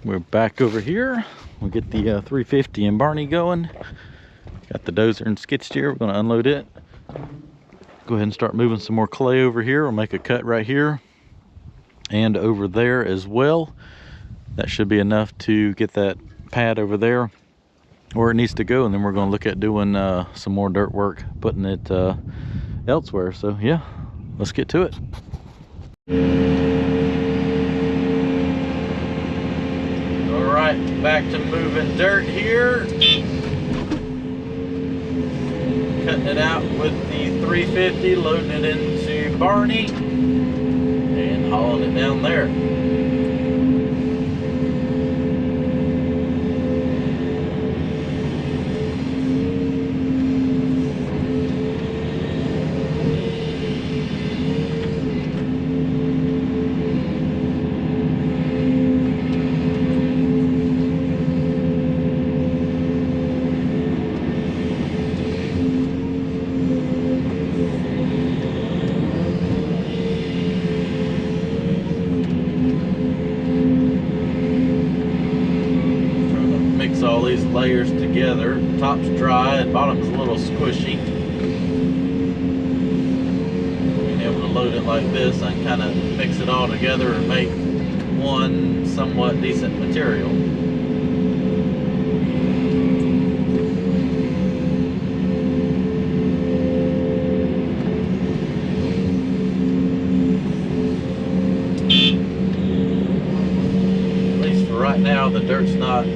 We're back over here. We'll get the 350 and Barney going. Got the dozer and skid steer. We're going to unload it. Go ahead and start moving some more clay over here. We'll make a cut right here and over there as well. That should be enough to get that pad over there where it needs to go, and then we're going to look at doing some more dirt work, putting it elsewhere. So yeah, let's get to it. All right, back to moving dirt here. Cutting it out with the 350, loading it into Barney and hauling it down there. All these layers together. Top's dry and bottom's a little squishy. Being able to load it like this, I can kind of mix it all together and make one somewhat decent material. At least for right now, the dirt's not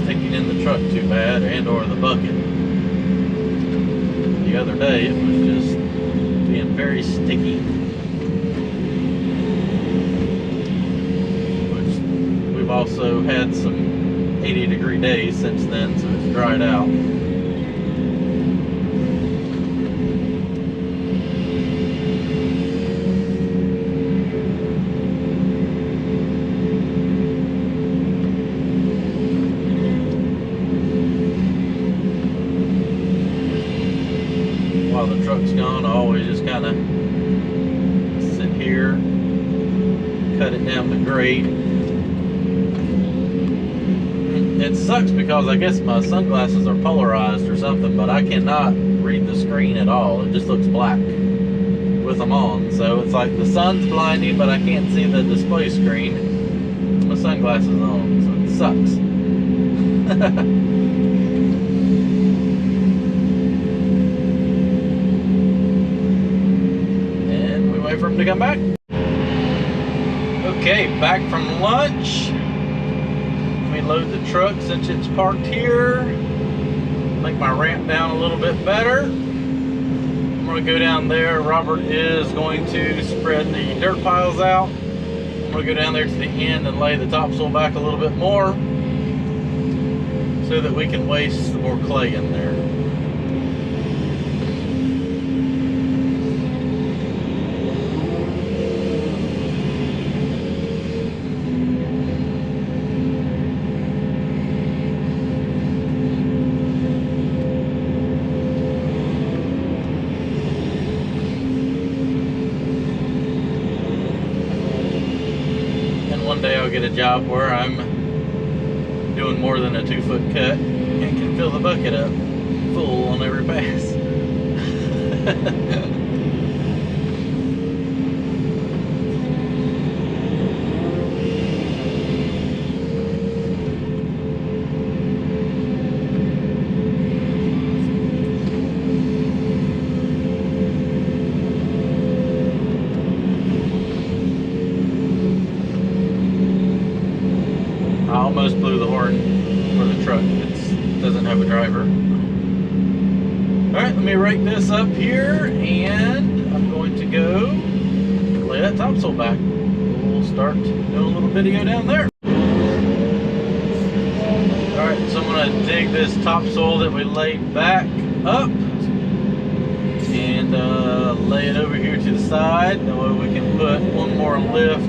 sticking in the truck too bad, and or the bucket. The other day it was just being very sticky, which we've also had some 80-degree days since then, so it's dried out. While the truck's gone, I always just kind of sit here, cut it down to grade. It sucks because I guess my sunglasses are polarized or something, but I cannot read the screen at all. It just looks black with them on. So it's like the sun's blinding, but I can't see the display screen with my sunglasses on, so it sucks. For him to come back. Okay, back from lunch. Let me load the truck since it's parked here. Make my ramp down a little bit better. I'm going to go down there. Robert is going to spread the dirt piles out. I'm going to go down there to the end and lay the topsoil back a little bit more so that we can waste some more clay in there. One day I'll get a job where I'm doing more than a 2-foot cut and can fill the bucket up full on every pass. I almost blew the horn for the truck. It doesn't have a driver. Alright, let me rake this up here, and I'm going to go lay that topsoil back. We'll start doing a little video down there. Alright, so I'm going to dig this topsoil that we laid back up and lay it over here to the side. That way we can put one more lift.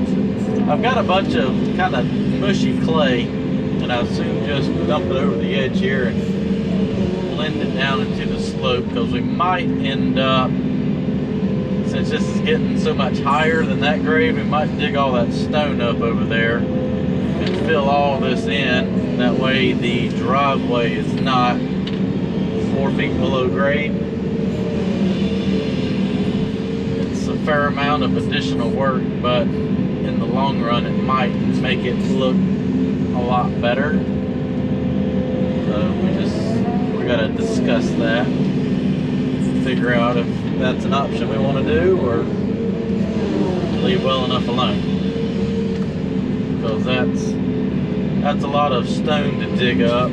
I've got a bunch of kind of mushy clay, and I'll soon just dump it over the edge here and blend it down into the slope, because we might end up, since this is getting so much higher than that grade, we might dig all that stone up over there and fill all this in. That way the driveway is not 4 feet below grade. It's a fair amount of additional work, but in the long run it might make it look a lot better. So we gotta discuss that, figure out if that's an option we want to do or leave well enough alone, because that's a lot of stone to dig up,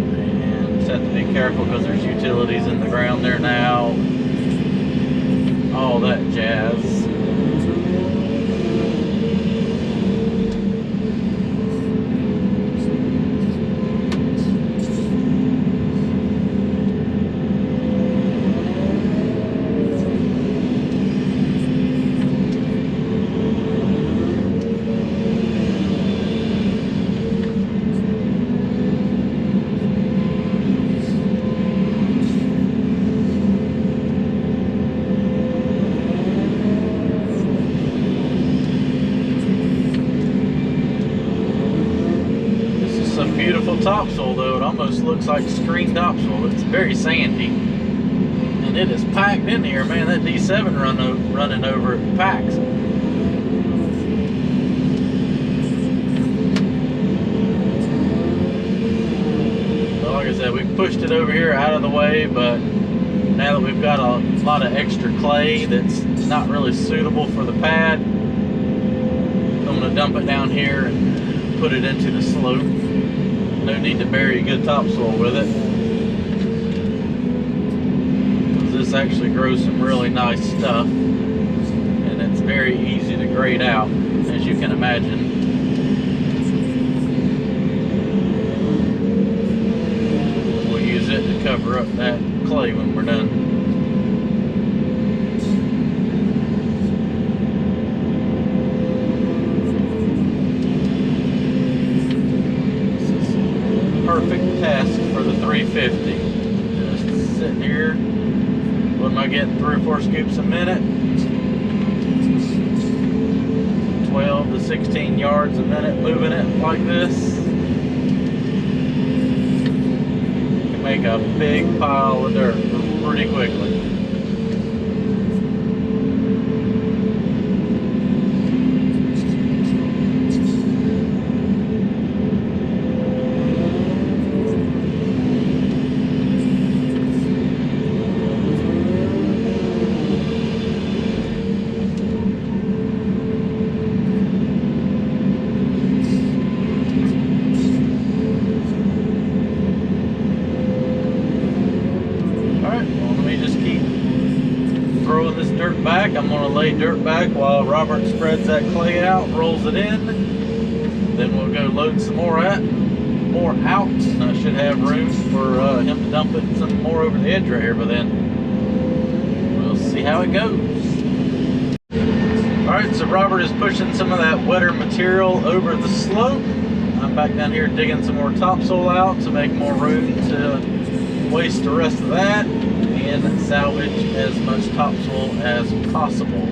and just have to be careful because there's utilities in the ground there now, all that jazz. Beautiful topsoil, though. It almost looks like screened topsoil. It's very sandy, and it is packed in here, man. That D7 running over it packs. So like I said, we pushed it over here out of the way, but now that we've got a lot of extra clay that's not really suitable for the pad, I'm going to dump it down here and put it into the slope. No need to bury good topsoil with it, because this actually grows some really nice stuff, and it's very easy to grade out, as you can imagine. We'll use it to cover up that clay when we're done. Perfect task for the 350. Just sitting here. What am I getting? 3 or 4 scoops a minute. 12 to 16 yards a minute moving it like this. You can make a big pile of dirt pretty quickly. Back. I'm going to lay dirt back while Robert spreads that clay out, rolls it in. Then we'll go load some more out. And I should have room for him to dump it some more over the edge right here by then. We'll see how it goes. Alright, so Robert is pushing some of that wetter material over the slope. I'm back down here digging some more topsoil out to make more room to waste the rest of that and salvage as much topsoil as possible.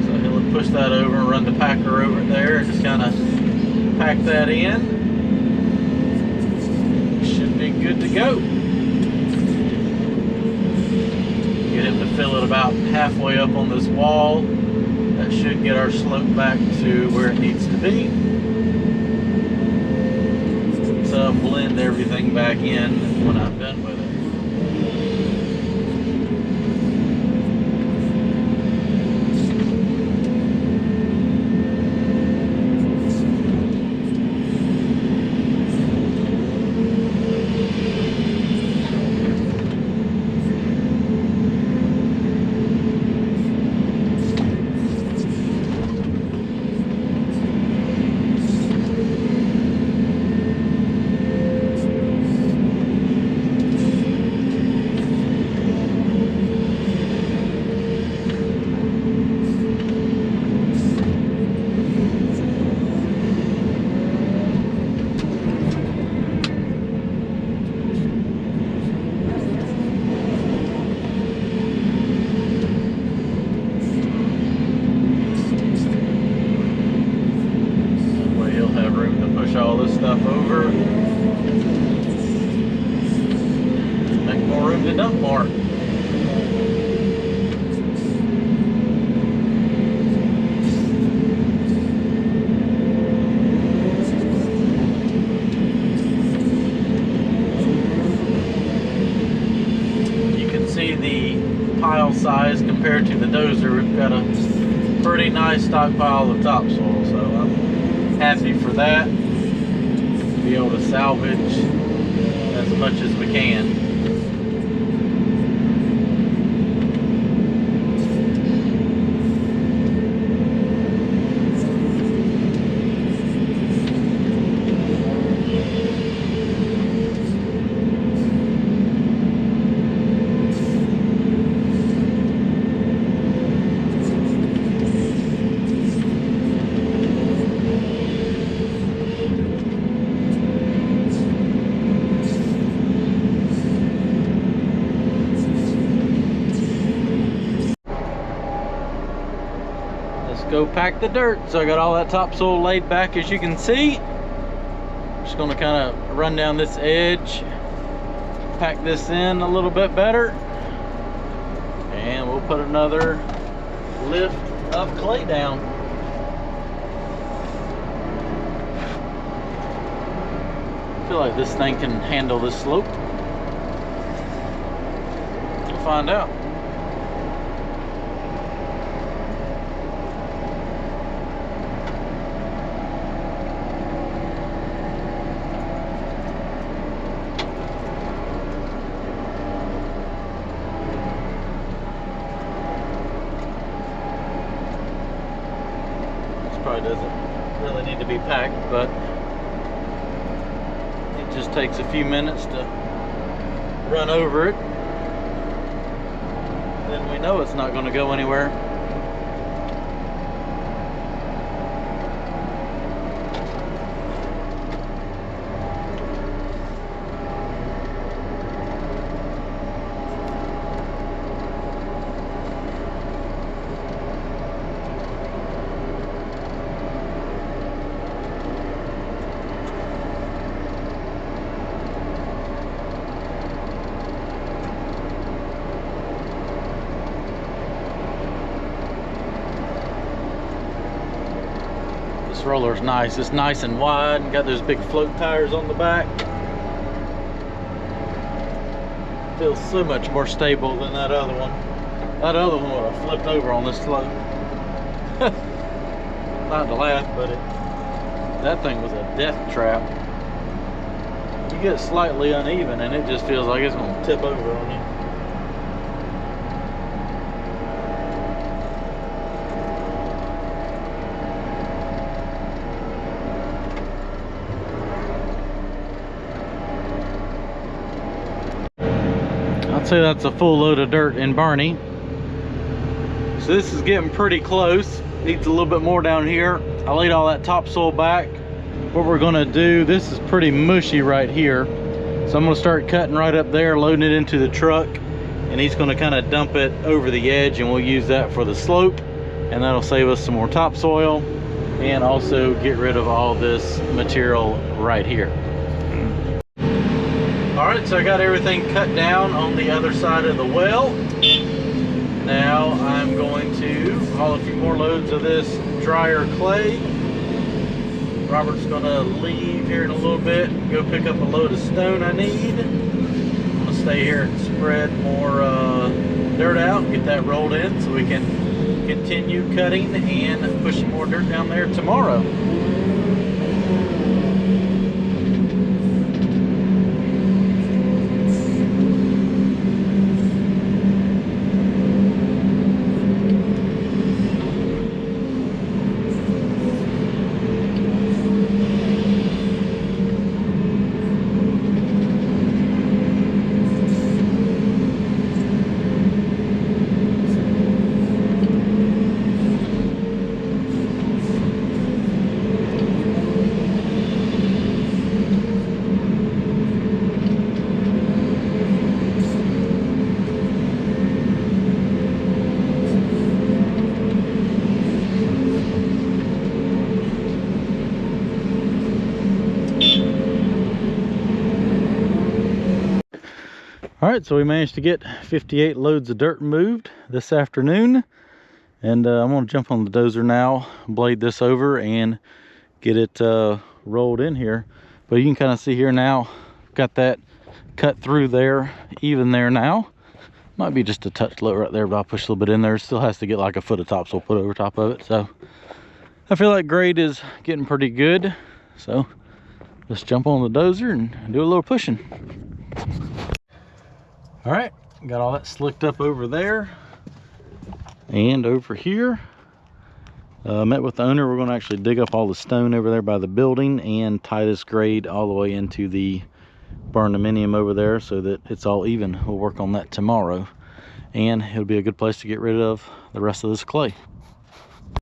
So he'll push that over and run the packer over there and just kind of pack that in. Should be good to go. Get him to fill it about halfway up on this wall. That should get our slope back to where it needs to be. So blend everything back in when I'm done with it. got a pretty nice stockpile of topsoil, so I'm happy for that. Be able to salvage as much as we can. Go pack the dirt. So I got all that topsoil laid back, as you can see. Just gonna kind of run down this edge, pack this in a little bit better, and we'll put another lift of clay down. I feel like this thing can handle this slope. We'll find out. Probably doesn't really need to be packed, but it just takes a few minutes to run over it. Then we know it's not going to go anywhere. This roller's nice. It's nice and wide. Got those big float tires on the back. Feels so much more stable than that other one. That other one would have flipped over on this slope. Not to laugh, but that thing was a death trap. You get slightly uneven and it just feels like it's going to tip over on you. I'd say that's a full load of dirt in Barney. So this is getting pretty close. Needs a little bit more down here. I laid all that topsoil back. What we're gonna do, this is pretty mushy right here. So I'm gonna start cutting right up there, loading it into the truck, and he's gonna kind of dump it over the edge, and we'll use that for the slope, and that'll save us some more topsoil and also get rid of all this material right here. Alright, so I got everything cut down on the other side of the well. Now I'm going to haul a few more loads of this drier clay. Robert's going to leave here in a little bit and go pick up a load of stone I need. I'm going to stay here and spread more dirt out, get that rolled in so we can continue cutting and pushing more dirt down there tomorrow. All right, so we managed to get 58 loads of dirt moved this afternoon, and I'm gonna jump on the dozer now, blade this over and get it rolled in here. But you can kind of see here now, got that cut through there, even there now. Might be just a touch low right there, but I'll push a little bit in there. It still has to get like a foot of topsoil put over top of it. So I feel like grade is getting pretty good. So let's jump on the dozer and do a little pushing. All right, got all that slicked up over there and over here. Met with the owner. We're going to actually dig up all the stone over there by the building and tie this grade all the way into the barndominium over there so that it's all even. We'll work on that tomorrow, and it'll be a good place to get rid of the rest of this clay.